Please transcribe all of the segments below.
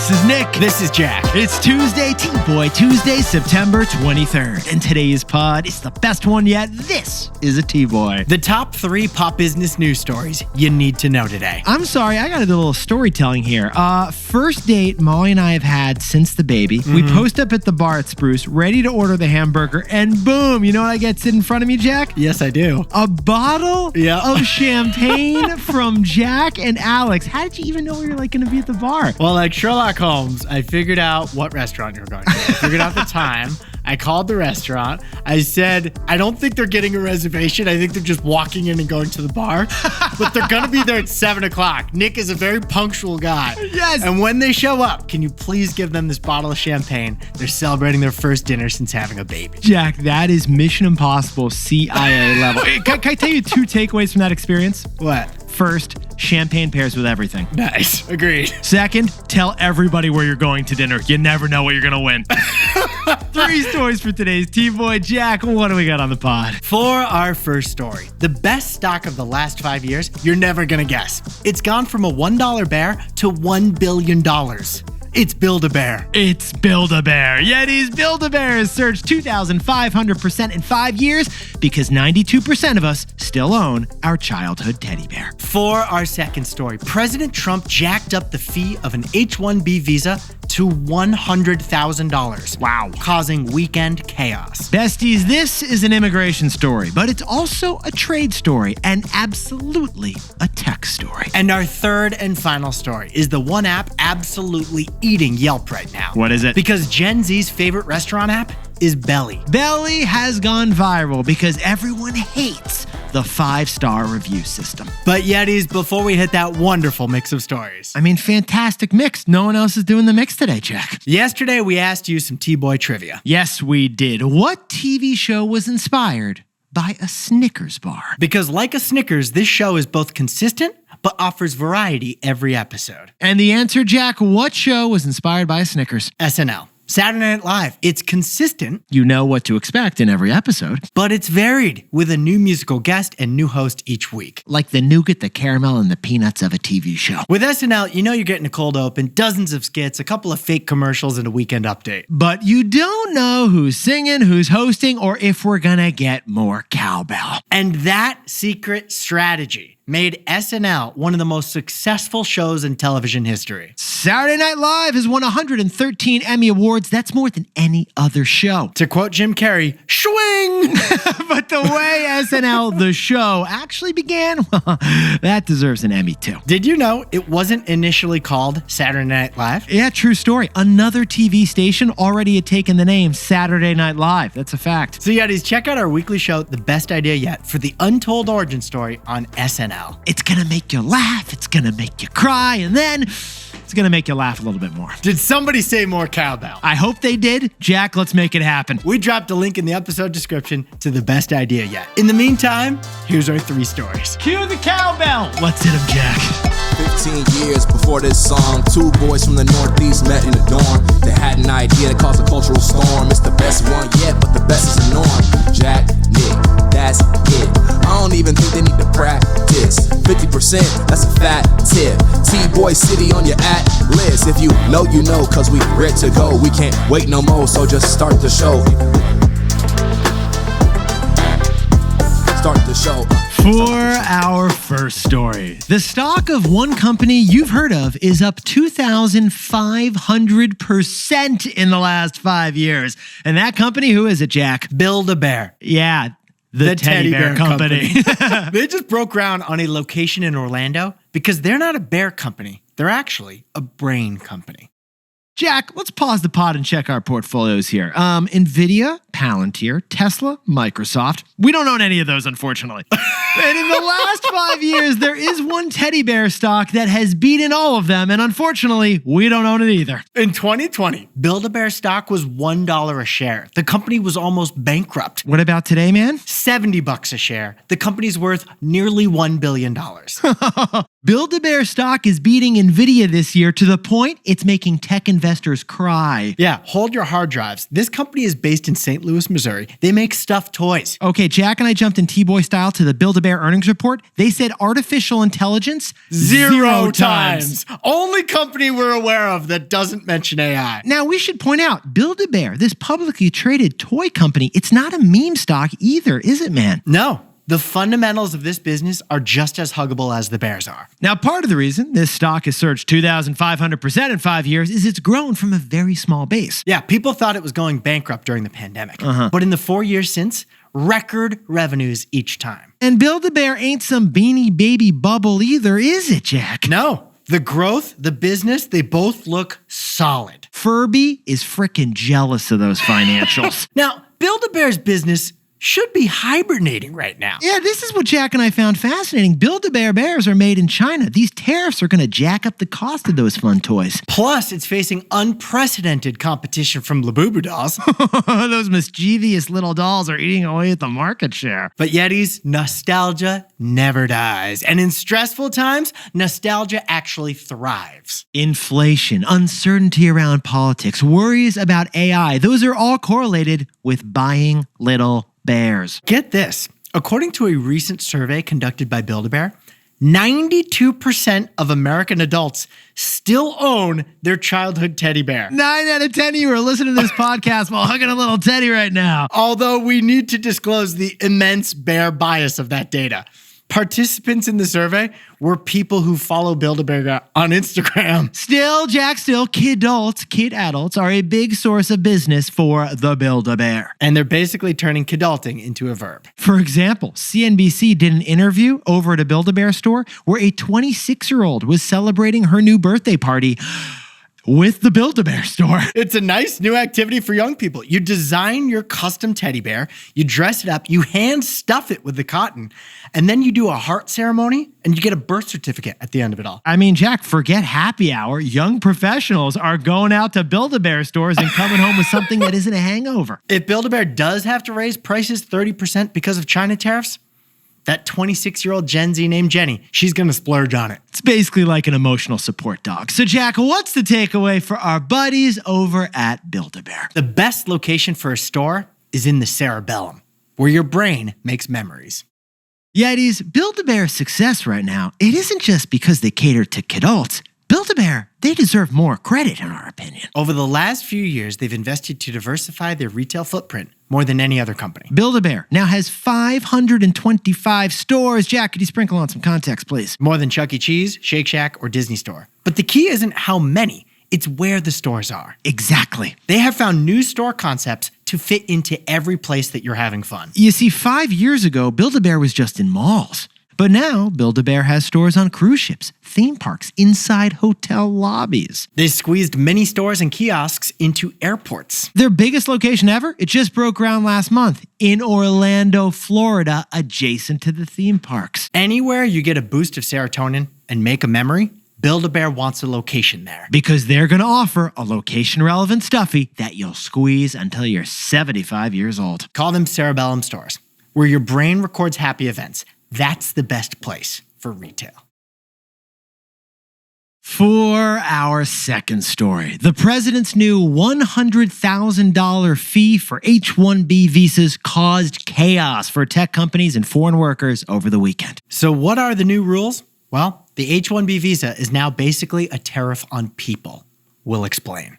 This is Nick. This is Jack. It's Tuesday, T-Boy Tuesday, September 23rd. And today's pod is the best one yet. This is a T-Boy. The top 3 pop business news stories you need to know today. I'm sorry, I got to do a little storytelling here. First date Molly and I have had since the baby. We post up at the bar at Spruce, ready to order the hamburger, and boom, you know what I get sitting in front of me, Jack? Yes, I do. A bottle of champagne from Jack and Alex. How did you even know we were going to be at the bar? Well, like Sherlock Holmes, I figured out what restaurant you were going to. I figured out the time. I called the restaurant. I said, I don't think they're getting a reservation. I think they're just walking in and going to the bar. But they're going to be there at 7 o'clock. Nick is a very punctual guy. Yes. And when they show up, can you please give them this bottle of champagne? They're celebrating their first dinner since having a baby. Jack, that is Mission Impossible CIA level. Can I tell you 2 takeaways from that experience? What? First, champagne pairs with everything. Nice. Agreed. Second, tell everybody where you're going to dinner. You never know what you're going to win. 3 stories for today's T-Boy. Jack, what do we got on the pod? For our first story, the best stock of the last 5 years, you're never going to guess. It's gone from a $1 bear to $1 billion. It's Build-A-Bear. It's Build-A-Bear. Yeti's Build-A-Bear has surged 2,500% in 5 years because 92% of us still own our childhood teddy bear. For our second story, President Trump jacked up the fee of an H-1B visa to $100,000. Wow. Causing weekend chaos. Besties, this is an immigration story, but it's also a trade story and absolutely a tech story. And our third and final story is the one app absolutely eating Yelp right now. What is it? Because Gen Z's favorite restaurant app is Beli. Beli has gone viral because everyone hates the 5-star review system. But Yetis, before we hit that wonderful mix of stories. I mean, fantastic mix. No one else is doing the mix today, Jack. Yesterday, we asked you some T-Boy trivia. Yes, we did. What TV show was inspired by a Snickers bar? Because like a Snickers, this show is both consistent but offers variety every episode. And the answer, Jack, what show was inspired by a Snickers? SNL. Saturday Night Live. It's consistent. You know what to expect in every episode. But it's varied with a new musical guest and new host each week. Like the nougat, the caramel, and the peanuts of a TV show. With SNL, you know you're getting a cold open, dozens of skits, a couple of fake commercials, and a weekend update. But you don't know who's singing, who's hosting, or if we're gonna get more cowbell. And that secret strategy made SNL one of the most successful shows in television history. Saturday Night Live has won 113 Emmy Awards. That's more than any other show. To quote Jim Carrey, swing! But the way SNL, the show, actually began, well, that deserves an Emmy too. Did you know it wasn't initially called Saturday Night Live? Yeah, true story. Another TV station already had taken the name Saturday Night Live. That's a fact. So Yetis, check out our weekly show, The Best Idea Yet, for the untold origin story on SNL. It's gonna make you laugh, it's gonna make you cry, and then it's gonna make you laugh a little bit more. Did somebody say more cowbell? I hope they did. Jack, let's make it happen. We dropped a link in the episode description to The Best Idea Yet. In the meantime, here's our 3 stories. Cue the cowbell. Let's hit him, Jack. 15 years before this song, 2 boys from the Northeast met in the dorm. They had an idea that caused a cultural storm. It's the best one yet, but the best is the norm. Jack, Nick, that's it. I don't even think they need to practice. 50%, that's a fat tip. T-Boy City on your at-list. If you know, cause we ready to go. We can't wait no more, so just start the show. Start the show. For our first story, the stock of one company you've heard of is up 2,500% in the last 5 years. And that company, who is it, Jack? Build-A-Bear. Yeah, the Teddy Bear Company. They just broke ground on a location in Orlando because they're not a bear company. They're actually a brain company. Jack, let's pause the pod and check our portfolios here. NVDA, Palantir, Tesla, Microsoft. We don't own any of those, unfortunately. And in the last 5 years, there is one teddy bear stock that has beaten all of them, and unfortunately, we don't own it either. In 2020, Build-A-Bear stock was $1 a share. The company was almost bankrupt. What about today, man? $70 a share. The company's worth nearly $1 billion. Build-A-Bear stock is beating NVIDIA this year to the point it's making tech investors cry. Yeah, hold your hard drives. This company is based in St. Louis, Missouri. They make stuffed toys. Okay, Jack and I jumped in T-Boy style to the Build-A-Bear Build-A-Bear earnings report, they said artificial intelligence, Zero times. Only company we're aware of that doesn't mention AI. Now, we should point out, Build-A-Bear, this publicly traded toy company, it's not a meme stock either, is it, man? No, the fundamentals of this business are just as huggable as the bears are. Now, part of the reason this stock has surged 2,500% in 5 years is it's grown from a very small base. Yeah, people thought it was going bankrupt during the pandemic. But in the 4 years since, record revenues each time. And Build-A-Bear ain't some beanie baby bubble either, is it, Jack? No, the growth, the business, they both look solid. Furby is frickin' jealous of those financials. Now, Build-A-Bear's business should be hibernating right now. Yeah, this is what Jack and I found fascinating. Build-A-Bear bears are made in China. These tariffs are going to jack up the cost of those fun toys. Plus, it's facing unprecedented competition from Labubu dolls. Those mischievous little dolls are eating away at the market share. But Yeti's nostalgia never dies. And in stressful times, nostalgia actually thrives. Inflation, uncertainty around politics, worries about AI, those are all correlated with buying little bears. Get this. According to a recent survey conducted by Build-A-Bear, 92% of American adults still own their childhood teddy bear. 9 out of 10 of you are listening to this podcast while hugging a little teddy right now. Although we need to disclose the immense bear bias of that data. Participants in the survey were people who follow Build-A-Bear on Instagram. Still, Jack, kid adults are a big source of business for the Build-A-Bear. And they're basically turning kidulting into a verb. For example, CNBC did an interview over at a Build-A-Bear store where a 26-year-old was celebrating her new birthday party with the Build-A-Bear store. It's a nice new activity for young people. You design your custom teddy bear, you dress it up, you hand stuff it with the cotton, and then you do a heart ceremony and you get a birth certificate at the end of it all. I mean, Jack, forget happy hour. Young professionals are going out to Build-A-Bear stores and coming home with something that isn't a hangover. If Build-A-Bear does have to raise prices 30% because of China tariffs, that 26-year-old Gen Z named Jenny, she's going to splurge on it. It's basically like an emotional support dog. So, Jack, what's the takeaway for our buddies over at Build-A-Bear? The best location for a store is in the cerebellum, where your brain makes memories. Yetis, Build-A-Bear's success right now, it isn't just because they cater to kidults. Build-A-Bear, they deserve more credit in our opinion. Over the last few years, they've invested to diversify their retail footprint more than any other company. Build-A-Bear now has 525 stores. Jack, could you sprinkle on some context, please? More than Chuck E. Cheese, Shake Shack, or Disney Store. But the key isn't how many, it's where the stores are. Exactly. They have found new store concepts to fit into every place that you're having fun. You see, 5 years ago, Build-A-Bear was just in malls. But now, Build-A-Bear has stores on cruise ships, theme parks, inside hotel lobbies. They squeezed mini stores and kiosks into airports. Their biggest location ever, it just broke ground last month in Orlando, Florida, adjacent to the theme parks. Anywhere you get a boost of serotonin and make a memory, Build-A-Bear wants a location there. Because they're going to offer a location-relevant stuffy that you'll squeeze until you're 75 years old. Call them cerebellum stores, where your brain records happy events. That's the best place for retail. For our second story, the president's new $100,000 fee for H-1B visas caused chaos for tech companies and foreign workers over the weekend. So what are the new rules? Well, the H-1B visa is now basically a tariff on people. We'll explain.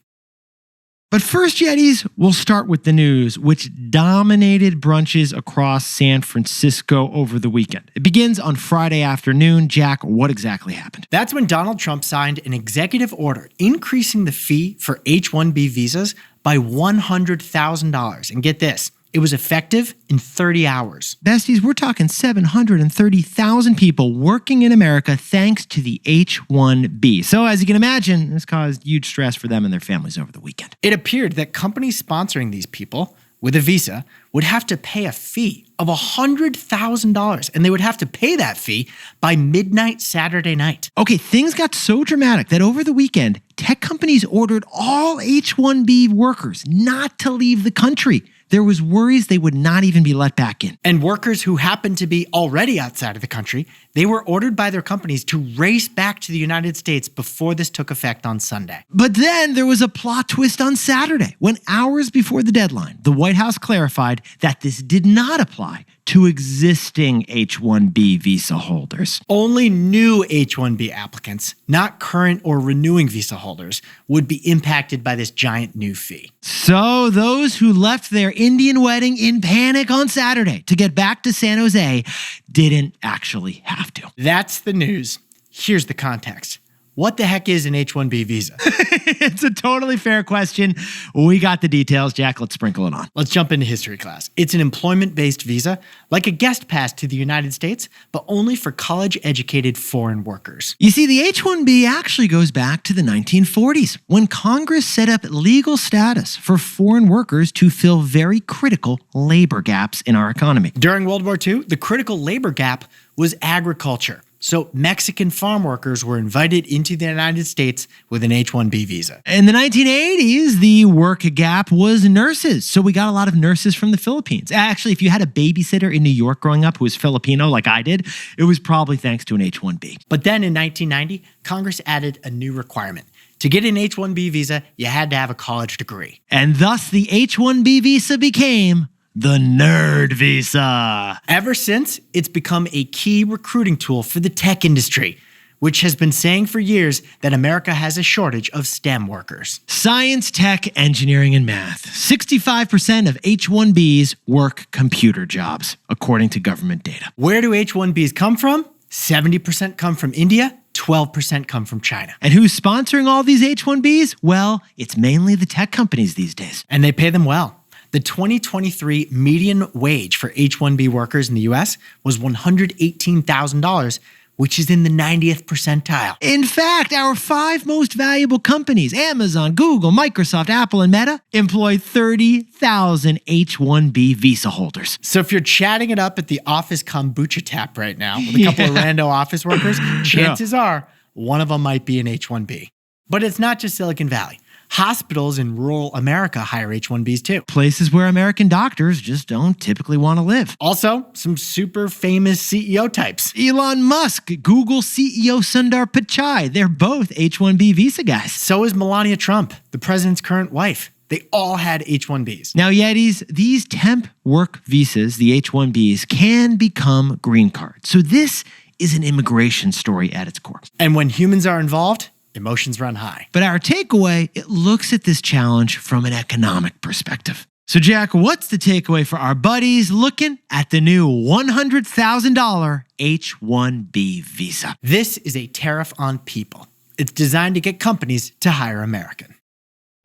But first, Yetis, we'll start with the news, which dominated brunches across San Francisco over the weekend. It begins on Friday afternoon. Jack, what exactly happened? That's when Donald Trump signed an executive order increasing the fee for H-1B visas by $100,000. And get this, it was effective in 30 hours. Besties, we're talking 730,000 people working in America thanks to the H-1B. So as you can imagine, this caused huge stress for them and their families over the weekend. It appeared that companies sponsoring these people with a visa would have to pay a fee of $100,000, and they would have to pay that fee by midnight Saturday night. Okay, things got so dramatic that over the weekend, tech companies ordered all H-1B workers not to leave the country. There was worries they would not even be let back in. And workers who happened to be already outside of the country, They were ordered by their companies to race back to the United States before this took effect on Sunday. But then there was a plot twist on Saturday when, hours before the deadline, the White House clarified that this did not apply to existing H-1B visa holders. Only new H-1B applicants, not current or renewing visa holders, would be impacted by this giant new fee. So those who left their Indian wedding in panic on Saturday to get back to San Jose didn't actually have to. That's the news. Here's the context. What the heck is an H-1B visa? It's a totally fair question. We got the details. Jack, let's sprinkle it on. Let's jump into history class. It's an employment-based visa, like a guest pass to the United States, but only for college-educated foreign workers. You see, the H-1B actually goes back to the 1940s, when Congress set up legal status for foreign workers to fill very critical labor gaps in our economy. During World War II, the critical labor gap was agriculture. So Mexican farm workers were invited into the United States with an H-1B visa. In the 1980s, the work gap was nurses. So we got a lot of nurses from the Philippines. Actually, if you had a babysitter in New York growing up who was Filipino like I did, it was probably thanks to an H-1B. But then in 1990, Congress added a new requirement. To get an H-1B visa, you had to have a college degree. And thus the H-1B visa became the nerd visa. Ever since, it's become a key recruiting tool for the tech industry, which has been saying for years that America has a shortage of STEM workers. Science, tech, engineering, and math. 65% of H-1Bs work computer jobs, according to government data. Where do H-1Bs come from? 70% come from India, 12% come from China. And who's sponsoring all these H-1Bs? Well, it's mainly the tech companies these days. And they pay them well. The 2023 median wage for H-1B workers in the US was $118,000, which is in the 90th percentile. In fact, our 5 most valuable companies, Amazon, Google, Microsoft, Apple, and Meta, employ 30,000 H-1B visa holders. So if you're chatting it up at the office kombucha tap right now with a couple of rando office workers, chances are one of them might be an H-1B. But it's not just Silicon Valley. Hospitals in rural America hire H-1Bs too. Places where American doctors just don't typically want to live. Also, some super famous CEO types. Elon Musk, Google CEO Sundar Pichai, they're both H-1B visa guys. So is Melania Trump, the president's current wife. They all had H-1Bs. Now, Yetis, these temp work visas, the H-1Bs, can become green cards. So this is an immigration story at its core. And when humans are involved, emotions run high. But our takeaway, it looks at this challenge from an economic perspective. So Jack, what's the takeaway for our buddies looking at the new $100,000 H-1B visa? This is a tariff on people. It's designed to get companies to hire American.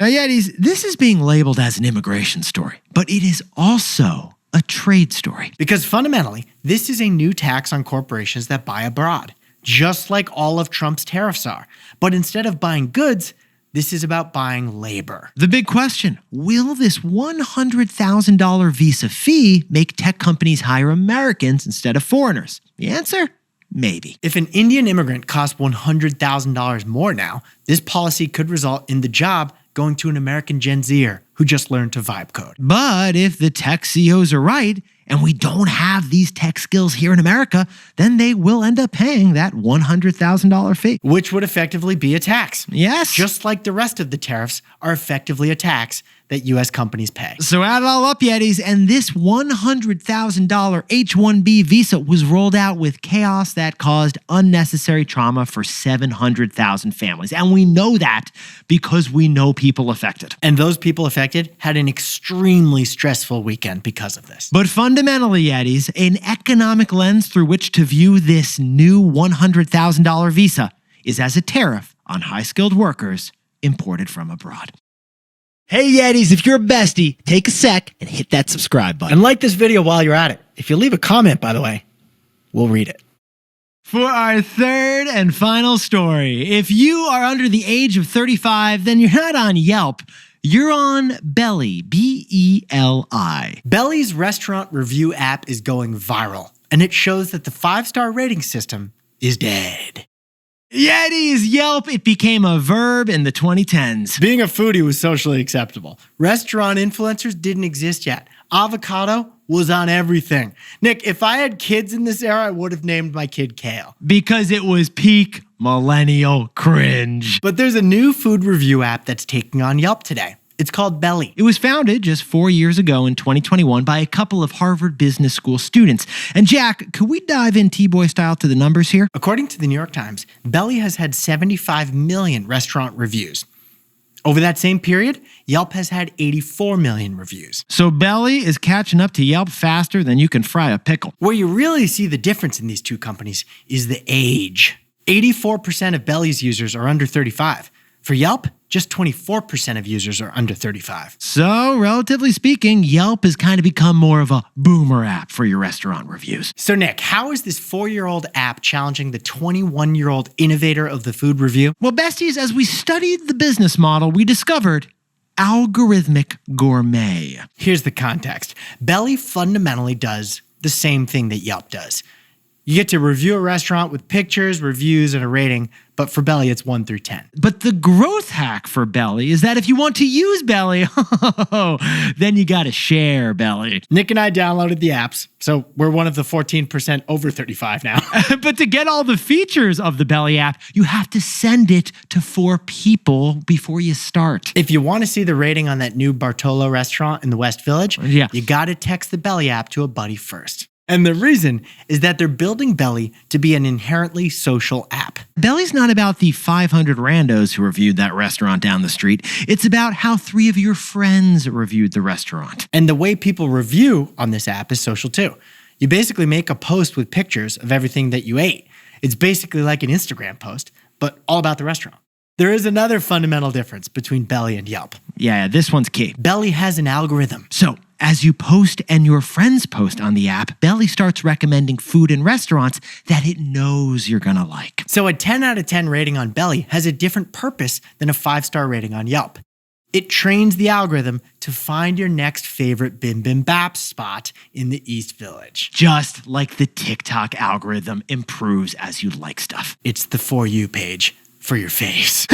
Now, Yetis, this is being labeled as an immigration story, but it is also a trade story. Because fundamentally, this is a new tax on corporations that buy abroad, just like all of Trump's tariffs are. But instead of buying goods, this is about buying labor. The big question, will this $100,000 visa fee make tech companies hire Americans instead of foreigners? The answer? Maybe. If an Indian immigrant costs $100,000 more now, this policy could result in the job going to an American Gen Zer who just learned to vibe code. But if the tech CEOs are right, and we don't have these tech skills here in America, then they will end up paying that $100,000 fee. Which would effectively be a tax. Yes. Just like the rest of the tariffs are effectively a tax that U.S. companies pay. So add it all up, Yetis, and this $100,000 H-1B visa was rolled out with chaos that caused unnecessary trauma for 700,000 families. And we know that because we know people affected. And those people affected had an extremely stressful weekend because of this. But fundamentally, Yetis, an economic lens through which to view this new $100,000 visa is as a tariff on high-skilled workers imported from abroad. Hey Yetis, if you're a bestie, take a sec and hit that subscribe button. And like this video while you're at it. If you leave a comment, by the way, we'll read it. For our third and final story, if you are under the age of 35, then you're not on Yelp. You're on Beli, B-E-L-I. Beli's restaurant review app is going viral, and it shows that the 5-star rating system is dead. Yetis, Yelp, it became a verb in the 2010s. Being a foodie was socially acceptable. Restaurant influencers didn't exist yet. Avocado was on everything. Nick, if I had kids in this era, I would have named my kid Kale. Because it was peak millennial cringe. But there's a new food review app that's taking on Yelp today. It's called Beli. It was founded just 4 years ago in 2021 by a couple of Harvard Business School students. And Jack, could we dive in T-Boy style to the numbers here? According to the New York Times, Beli has had 75 million restaurant reviews. Over that same period, Yelp has had 84 million reviews. So Beli is catching up to Yelp faster than you can fry a pickle. Where you really see the difference in these two companies is the age. 84% of Beli's users are under 35. For Yelp, just 24% of users are under 35. So, relatively speaking, Yelp has kind of become more of a boomer app for your restaurant reviews. So Nick, how is this 4-year-old app challenging the 21-year-old innovator of the food review? Well, besties, as we studied the business model, we discovered algorithmic gourmet. Here's the context. Beli fundamentally does the same thing that Yelp does. You get to review a restaurant with pictures, reviews, and a rating, but for Beli, it's 1 through 10. But the growth hack for Beli is that if you want to use Beli, then you got to share Beli. Nick and I downloaded the apps, so we're one of the 14% over 35 now. But to get all the features of the Beli app, you have to send it to 4 people before you start. If you want to see the rating on that new Bartolo restaurant in the West Village, you got to text the Beli app to a buddy first. And the reason is that they're building Beli to be an inherently social app. Beli's not about the 500 randos who reviewed that restaurant down the street. It's about how 3 of your friends reviewed the restaurant. And the way people review on this app is social too. You basically make a post with pictures of everything that you ate. It's basically like an Instagram post, but all about the restaurant. There is another fundamental difference between Beli and Yelp. Yeah, this one's key. Beli has an algorithm. So, as you post and your friends post on the app, Beli starts recommending food and restaurants that it knows you're gonna like. So a 10 out of 10 rating on Beli has a different purpose than a 5-star rating on Yelp. It trains the algorithm to find your next favorite bibimbap spot in the East Village. Just like the TikTok algorithm improves as you like stuff. It's the For You page for your face.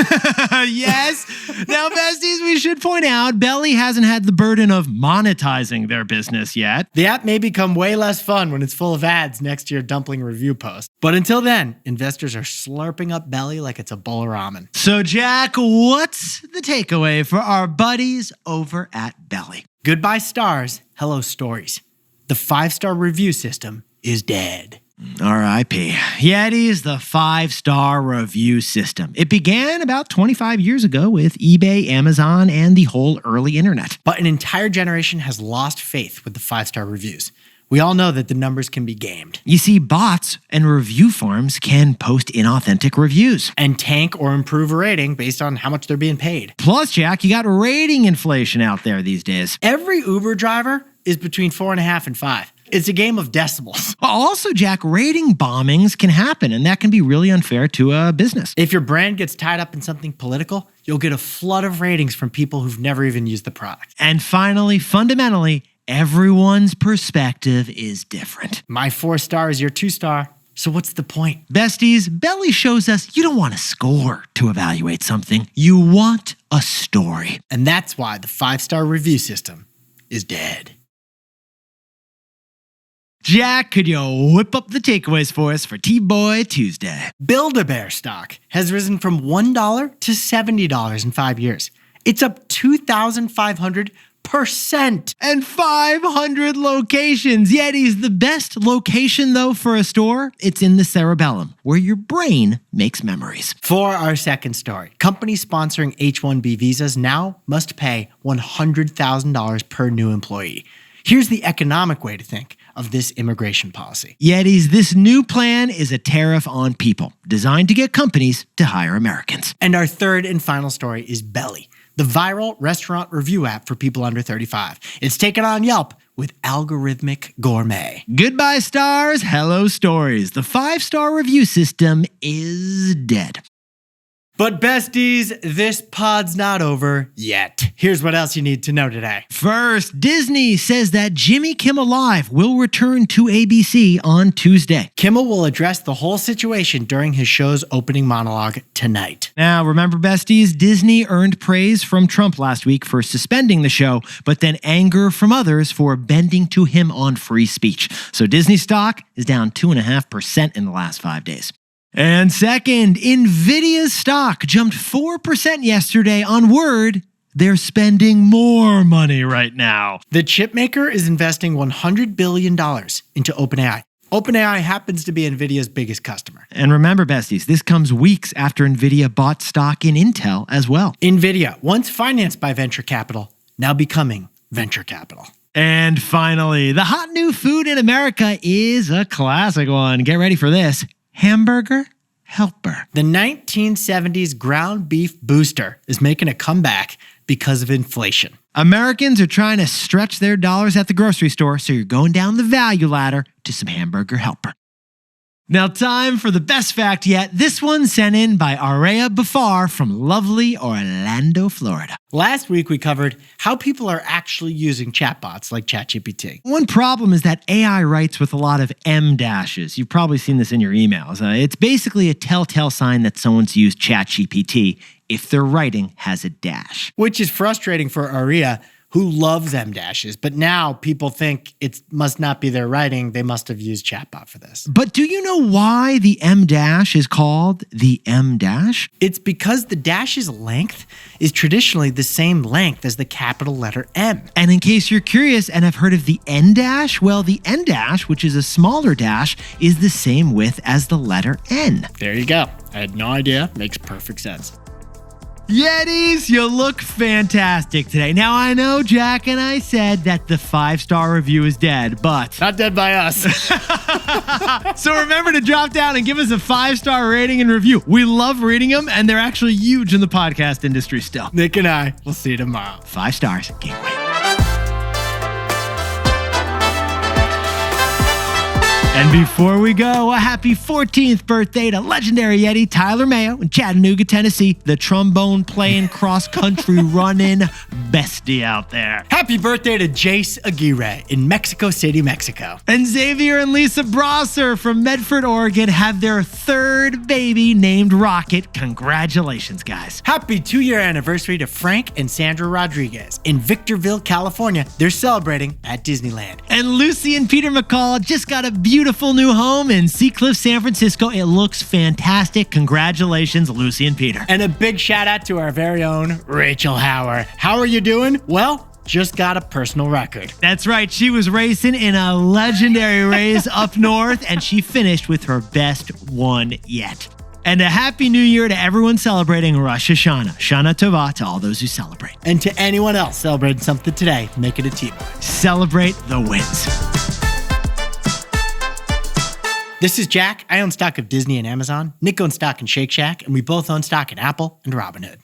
Yes. Now, besties, we should point out, Beli hasn't had the burden of monetizing their business yet. The app may become way less fun when it's full of ads next to your dumpling review post. But until then, investors are slurping up Beli like it's a bowl of ramen. So, Jack, what's the takeaway for our buddies over at Beli? Goodbye stars, hello stories. The 5-star review system is dead. R.I.P. Yetis, the 5-star review system. It began about 25 years ago with eBay, Amazon, and the whole early internet. But an entire generation has lost faith with the 5-star reviews. We all know that the numbers can be gamed. You see, bots and review farms can post inauthentic reviews. And tank or improve a rating based on how much they're being paid. Plus, Jack, you got rating inflation out there these days. Every Uber driver is between 4.5 and 5. It's a game of decibels. Also, Jack, rating bombings can happen, and that can be really unfair to a business. If your brand gets tied up in something political, you'll get a flood of ratings from people who've never even used the product. And finally, fundamentally, everyone's perspective is different. My 4-star is your 2-star. So what's the point? Besties, Beli shows us you don't want a score to evaluate something. You want a story. And that's why the 5-star review system is dead. Jack, could you whip up the takeaways for us for T-Boy Tuesday? Build-A-Bear stock has risen from $1 to $70 in 5 years. It's up 2,500%. And 500 locations. Yetis, the best location, though, for a store, it's in the cerebellum, where your brain makes memories. For our second story, companies sponsoring H-1B visas now must pay $100,000 per new employee. Here's the economic way to think of this immigration policy. Yetis, this new plan is a tariff on people, designed to get companies to hire Americans. And our third and final story is Beli, the viral restaurant review app for people under 35. It's taken on Yelp with algorithmic gourmet. Goodbye stars, hello stories. The 5-star review system is dead. But besties, this pod's not over yet. Here's what else you need to know today. First, Disney says that Jimmy Kimmel Live will return to ABC on Tuesday. Kimmel will address the whole situation during his show's opening monologue tonight. Now, remember, besties, Disney earned praise from Trump last week for suspending the show, but then anger from others for bending to him on free speech. So Disney stock is down 2.5% in the last 5 days. And second, NVIDIA's stock jumped 4% yesterday on word they're spending more money right now. The chipmaker is investing $100 billion into OpenAI. OpenAI happens to be NVIDIA's biggest customer. And remember, besties, this comes weeks after NVIDIA bought stock in Intel as well. NVIDIA, once financed by venture capital, now becoming venture capital. And finally, the hot new food in America is a classic one. Get ready for this. Hamburger Helper. The 1970s ground beef booster is making a comeback because of inflation. Americans are trying to stretch their dollars at the grocery store, so you're going down the value ladder to some Hamburger Helper. Now, time for the best fact yet. This one sent in by Araya Bafar from lovely Orlando, Florida. Last week, we covered how people are actually using chatbots like ChatGPT. One problem is that AI writes with a lot of M dashes. You've probably seen this in your emails. It's basically a telltale sign that someone's used ChatGPT if their writing has a dash. Which is frustrating for Araya, who loves M dashes, but now people think it must not be their writing. They must have used chatbot for this. But do you know why the M dash is called the M dash? It's because the dash's length is traditionally the same length as the capital letter M. And in case you're curious and have heard of the N dash, well, the N dash, which is a smaller dash, is the same width as the letter N. There you go. I had no idea. Makes perfect sense. Yetis, you look fantastic today. Now, I know Jack and I said that the 5-star review is dead, but... Not dead by us. So remember to drop down and give us a 5-star rating and review. We love reading them, and they're actually huge in the podcast industry still. Nick and I will see you tomorrow. 5 stars. Can't wait. And before we go, a happy 14th birthday to legendary Yeti Tyler Mayo in Chattanooga, Tennessee, the trombone playing, cross-country running bestie out there. Happy birthday to Jace Aguirre in Mexico City, Mexico. And Xavier and Lisa Brosser from Medford, Oregon have their 3rd baby named Rocket. Congratulations, guys. Happy 2-year anniversary to Frank and Sandra Rodriguez in Victorville, California. They're celebrating at Disneyland. And Lucy and Peter McCall just got a beautiful new home in Seacliff, San Francisco. It looks fantastic. Congratulations, Lucy and Peter. And a big shout out to our very own Rachel Hauer. How are you doing? Well, just got a personal record. That's right. She was racing in a legendary race up north, and she finished with her best one yet. And a happy new year to everyone celebrating Rosh Hashanah. Shana Tova to all those who celebrate. And to anyone else celebrating something today, make it a T-boy. Celebrate the wins. This is Jack. I own stock of Disney and Amazon. Nick owns stock in Shake Shack, and we both own stock in Apple and Robinhood.